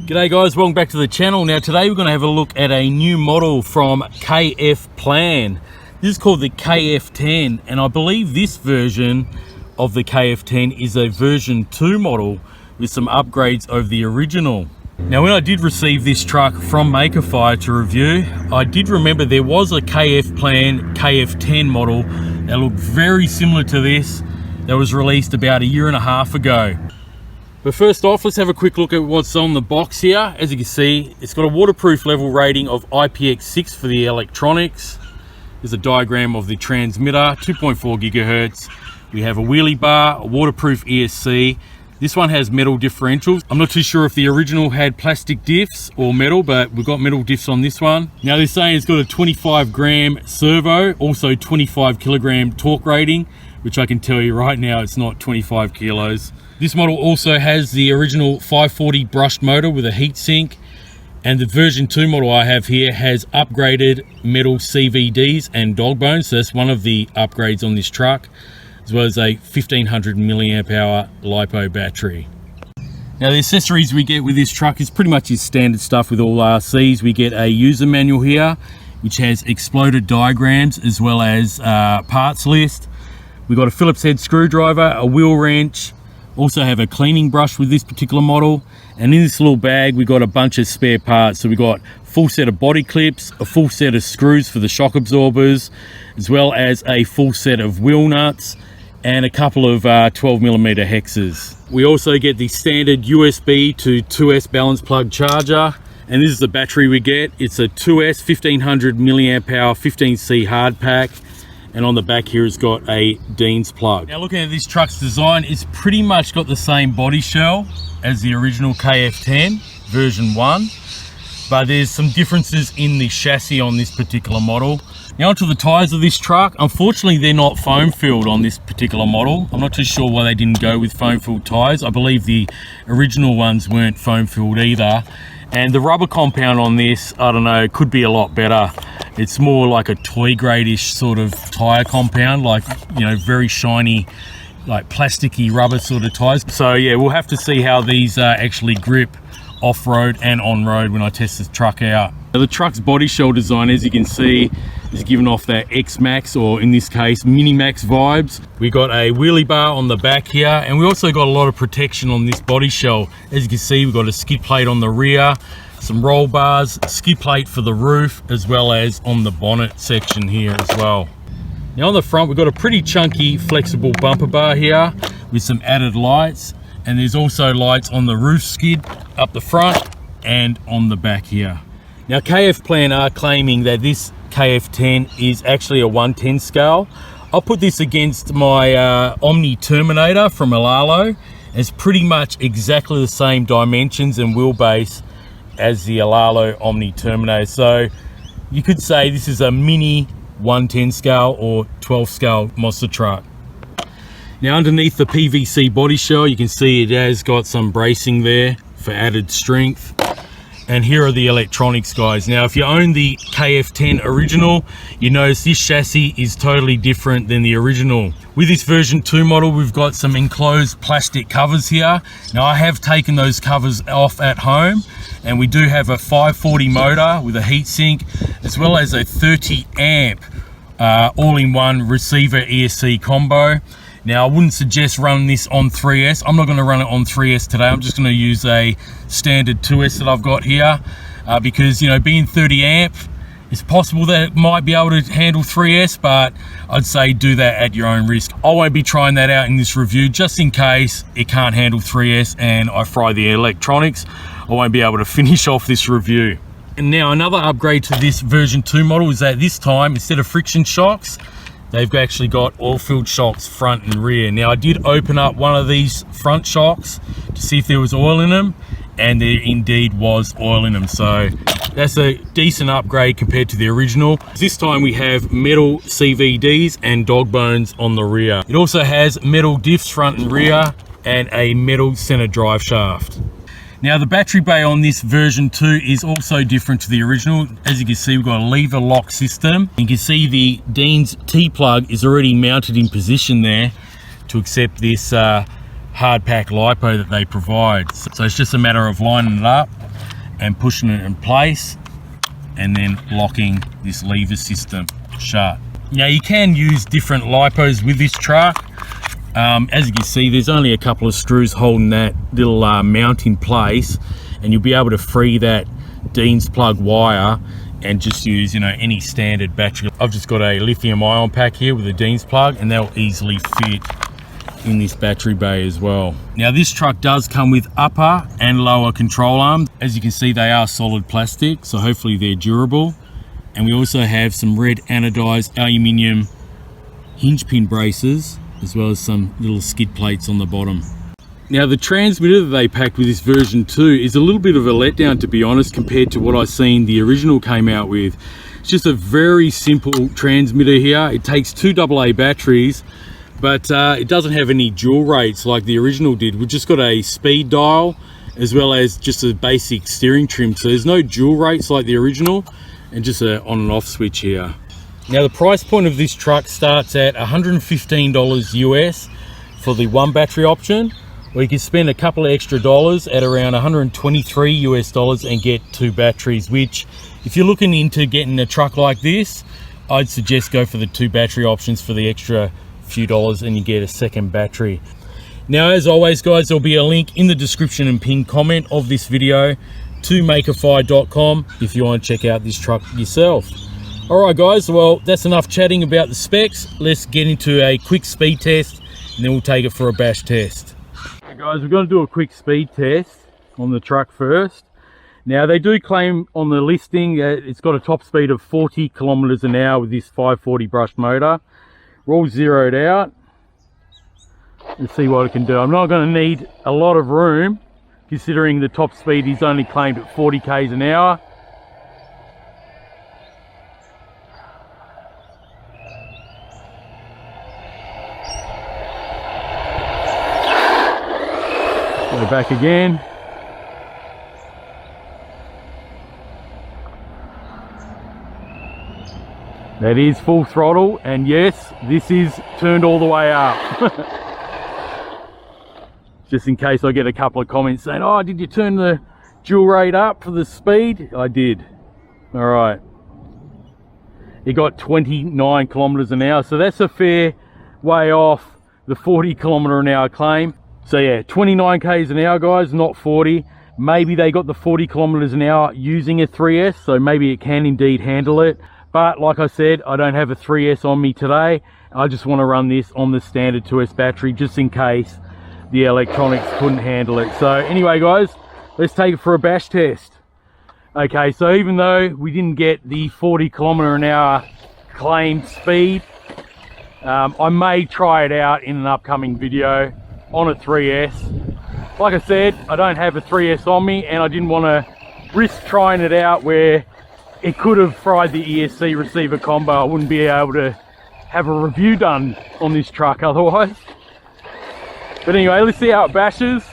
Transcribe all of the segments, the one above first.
G'day guys, welcome back to the channel. Now today we're going to have a look at a new model from KFPLAN. This is called the KF10, and I believe this version of the KF10 is a version 2 model with some upgrades over the original. Now when I did receive this truck from Makerfire to review, I did remember there was a KFPLAN KF10 model that looked very similar to this that was released about a year and a half ago. But first off, let's have a quick look at what's on the box here. As you can see, it's got a waterproof level rating of IPX6 for the electronics. There's a diagram of the transmitter, 2.4 gigahertz. We have a wheelie bar, a waterproof ESC. This one has metal differentials. I'm not too sure if the original had plastic diffs or metal, but we've got metal diffs on this one. Now they're saying it's got a 25 gram servo, also 25 kilogram torque rating, which I can tell you right now, it's not 25 kilos. This model also has the original 540 brushed motor with a heat sink, and the version 2 model I have here has upgraded metal CVDs and dog bones, so that's one of the upgrades on this truck, as well as a 1500 milliamp hour LiPo battery. Now the accessories we get with this truck is pretty much your standard stuff with all RCs. We get a user manual here, which has exploded diagrams as well as parts list. We've got a Phillips head screwdriver, a wheel wrench, also have a cleaning brush with this particular model, and in this little bag we got a bunch of spare parts. So we got a full set of body clips, a full set of screws for the shock absorbers, as well as a full set of wheel nuts and a couple of 12mm hexes. We also get the standard USB to 2S balance plug charger, and this is the battery we get. It's a 2S 1500 milliamp hour 15C hard pack. And on the back here it's got a Dean's plug. Now looking at this truck's design, it's pretty much got the same body shell as the original KF10 version 1, but there's some differences in the chassis on this particular model. Now onto the tyres of this truck. Unfortunately they're not foam filled on this particular model. I'm not too sure why they didn't go with foam filled tyres. I believe the original ones weren't foam filled either. And the rubber compound on this, I don't know, could be a lot better. It's more like a toy grade-ish sort of tire compound, like, you know, very shiny, like plasticky rubber sort of tires. So yeah, we'll have to see how these actually grip off-road and on-road when I test this truck out. Now, the truck's body shell design, as you can see, is giving off that X-Max, or in this case, Mini-Max vibes. We got a wheelie bar on the back here, and we also got a lot of protection on this body shell. As you can see, we've got a skid plate on the rear, some roll bars, skid plate for the roof, as well as on the bonnet section here as well. Now on the front, we've got a pretty chunky flexible bumper bar here with some added lights, and there's also lights on the roof skid up the front and on the back here. Now KFPLAN are claiming that this KF10 is actually a 1/10 scale. I'll put this against my Omni Terminator from Alalo. It's pretty much exactly the same dimensions and wheelbase as the Alalo Omni Terminator. So you could say this is a mini 1/10 scale or 12 scale monster truck. Now underneath the PVC body shell, you can see it has got some bracing there for added strength. And here are the electronics, guys. Now if you own the KF10 original, you notice this chassis is totally different than the original. With this version 2 model, we've got some enclosed plastic covers here. Now I have taken those covers off at home, and we do have a 540 motor with a heatsink, as well as a 30 amp all-in-one receiver ESC combo. Now I wouldn't suggest running this on 3S. I'm not going to run it on 3S today. I'm just going to use a standard 2S that I've got here, because, you know, being 30 amp, it's possible that it might be able to handle 3S, but I'd say do that at your own risk. I won't be trying that out in this review, just in case it can't handle 3S and I fry the electronics. I won't be able to finish off this review. And now another upgrade to this version 2 model is that this time, instead of friction shocks, they've actually got oil-filled shocks front and rear. Now I did open up one of these front shocks to see if there was oil in them, and there indeed was oil in them. So that's a decent upgrade compared to the original. This time we have metal CVDs and dog bones on the rear. It also has metal diffs front and rear and a metal center drive shaft. Now the battery bay on this version 2 is also different to the original. As you can see, we've got a lever lock system. You can see the Dean's T-plug is already mounted in position there to accept this hard pack LiPo that they provide. So it's just a matter of lining it up. and pushing it in place, and then locking this lever system shut. Now you can use different lipos with this truck. As you can see, there's only a couple of screws holding that little mount in place, and you'll be able to free that Dean's plug wire and just use, you know, any standard battery. I've just got a lithium ion pack here with a Dean's plug, and they'll easily fit in this battery bay as well. Now this truck does come with upper and lower control arms. As you can see, they are solid plastic, so hopefully they're durable. And we also have some red anodized aluminium hinge pin braces, as well as some little skid plates on the bottom. Now the transmitter that they packed with this version 2 is a little bit of a letdown, to be honest, compared to what I seen the original came out with. It's just a very simple transmitter here. It takes 2 AA batteries, but it doesn't have any dual rates like the original did. We've just got a speed dial as well as just a basic steering trim. So there's no dual rates like the original, and just a on and off switch here. Now the price point of this truck starts at $115 US for the 1 battery option, or you can spend a couple of extra dollars at around $123 US and get 2 batteries, which if you're looking into getting a truck like this, I'd suggest go for the 2 battery options for the extra few dollars, and you get a 2nd battery. Now as always guys, there'll be a link in the description and pinned comment of this video to makerfi.com if you want to check out this truck yourself. Alright guys, well that's enough chatting about the specs. Let's get into a quick speed test, and then we'll take it for a bash test. Okay guys, we're going to do a quick speed test on the truck first. Now they do claim on the listing that it's got a top speed of 40 kilometers an hour with this 540 brushed motor. We're all zeroed out. Let's see what it can do. I'm not going to need a lot of room, considering the top speed is only claimed at 40 k's an hour. Go back again. That is full throttle, and yes, this is turned all the way up. Just in case I get a couple of comments saying, oh, did you turn the dual rate up for the speed? I did. All right. It got 29 kilometers an hour, so that's a fair way off the 40 kilometer an hour claim. So yeah, 29 k's an hour guys, not 40. Maybe they got the 40 kilometers an hour using a 3S, so maybe it can indeed handle it. But like I said, I don't have a 3S on me today. I just want to run this on the standard 2S battery just in case the electronics couldn't handle it. So anyway guys, let's take it for a bash test. Okay, so even though we didn't get the 40 kilometer an hour claimed speed, I may try it out in an upcoming video on a 3S. Like I said, I don't have a 3S on me, and I didn't want to risk trying it out where it could have fried the ESC receiver combo. I wouldn't be able to have a review done on this truck otherwise. But anyway, let's see how it bashes.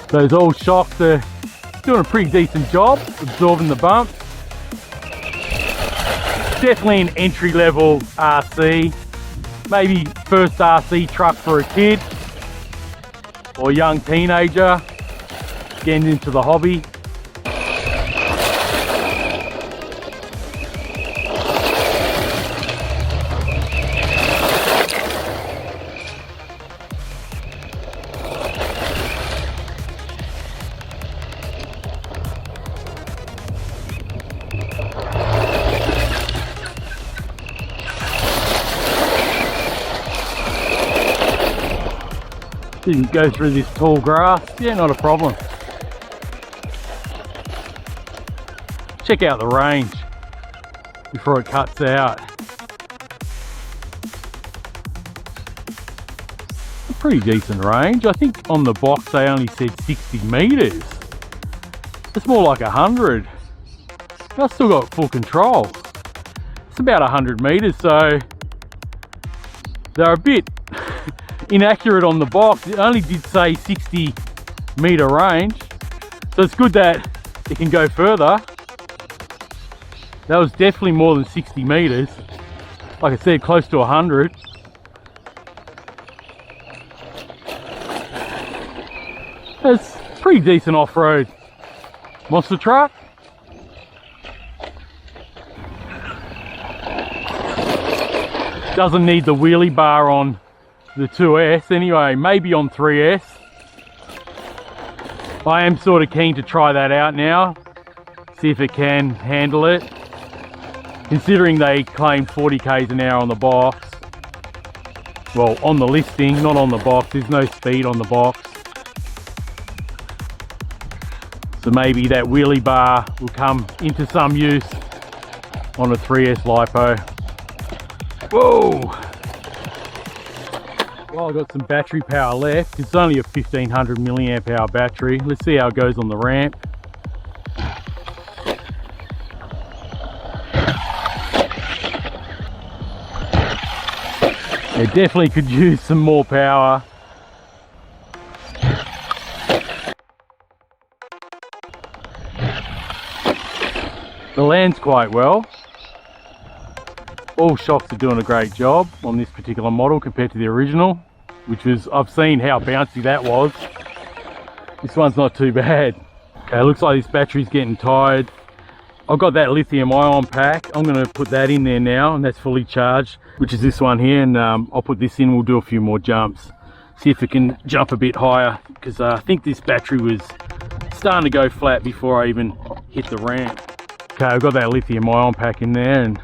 Those old shocks are doing a pretty decent job absorbing the bump. Definitely an entry-level RC, maybe first RC truck for a kid or young teenager getting into the hobby. Didn't go through this tall grass. Yeah, not a problem. Check out the range before it cuts out. A pretty decent range. I think on the box they only said 60 meters. It's more like 100. I've still got full control. It's about 100 meters, so they're a bit inaccurate on the box. It only did say 60 meter range, so it's good that it can go further. That was definitely more than 60 meters. Like I said, close to 100. That's pretty decent off-road monster truck. Doesn't need the wheelie bar on the 2S anyway, maybe on 3S. I am sort of keen to try that out now, see if it can handle it, considering they claim 40 k's an hour on the box. Well, on the listing, not on the box. There's no speed on the box, so maybe that wheelie bar will come into some use on a 3S LiPo. Whoa! Well, I've got some battery power left. It's only a 1500 milliamp hour battery. Let's see how it goes on the ramp. It definitely could use some more power. It lands quite well. All shocks are doing a great job on this particular model compared to the original, which was, I've seen how bouncy that was. This one's not too bad. Okay, looks like this battery's getting tired. I've got that lithium ion pack. I'm going to put that in there now, and that's fully charged, which is this one here. And I'll put this in, we'll do a few more jumps, see if it can jump a bit higher, because I think this battery was starting to go flat before I even hit the ramp. Okay, I've got that lithium ion pack in there, and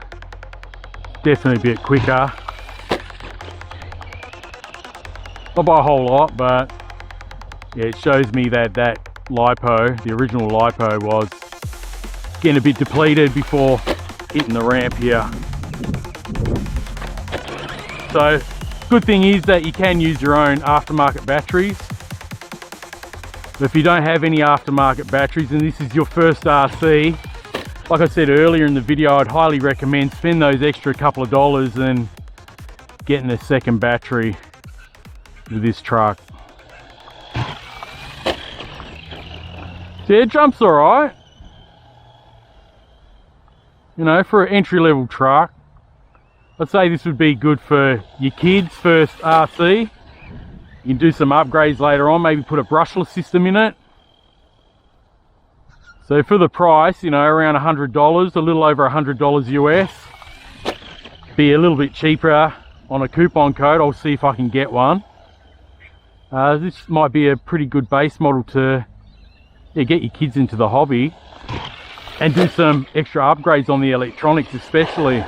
definitely a bit quicker. Not by a whole lot, but yeah, it shows me that that LiPo, the original LiPo, was getting a bit depleted before hitting the ramp here. So good thing is that you can use your own aftermarket batteries. But if you don't have any aftermarket batteries and this is your first RC, like I said earlier in the video, I'd highly recommend spend those extra couple of dollars and getting a second battery with this truck. Yeah, it jumps all right. You know, for an entry-level truck, I'd say this would be good for your kids' first RC. You can do some upgrades later on, maybe put a brushless system in it. So for the price, you know, around $100, a little over $100 US. Be a little bit cheaper on a coupon code. I'll see if I can get one. This might be a pretty good base model to get your kids into the hobby and do some extra upgrades on the electronics especially.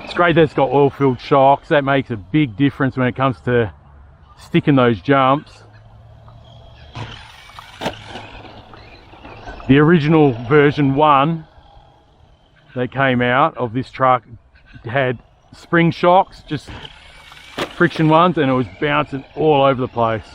It's great that it's got oil-filled shocks. That makes a big difference when it comes to sticking those jumps. The original version 1 that came out of this truck had spring shocks, just friction ones, and it was bouncing all over the place.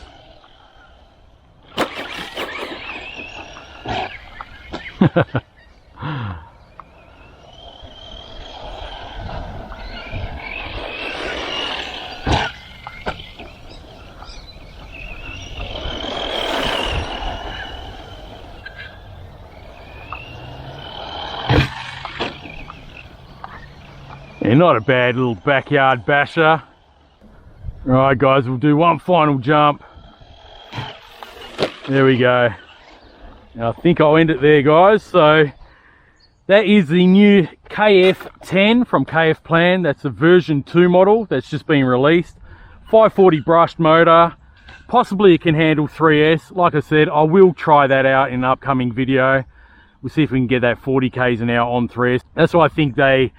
Yeah, not a bad little backyard basher. Alright guys, we'll do one final jump. There we go. Now, I think I'll end it there, guys. So that is the new KF10 from KFPLAN. That's a version 2 model that's just been released. 540 brushed motor. Possibly it can handle 3S. Like I said, I will try that out in an upcoming video. We'll see if we can get that 40 k's an hour on 3S. That's what I think they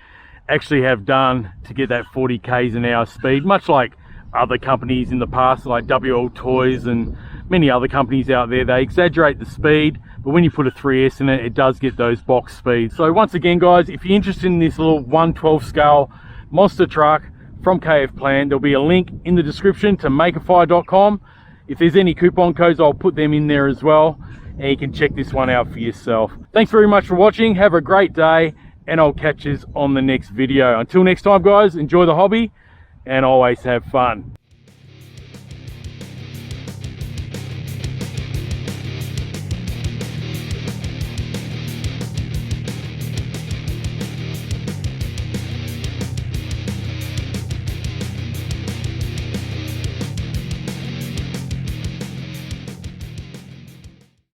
actually have done to get that 40 k's an hour speed, much like other companies in the past, like WL Toys and many other companies out there. They exaggerate the speed, but when you put a 3S in it, it does get those box speeds. So once again, guys, if you're interested in this little 1/12 scale monster truck from KFPLAN, there'll be a link in the description to makeafire.com. If there's any coupon codes, I'll put them in there as well, and you can check this one out for yourself. Thanks very much for watching. Have a great day, and I'll catch you on the next video. Until next time, guys, enjoy the hobby and always have fun.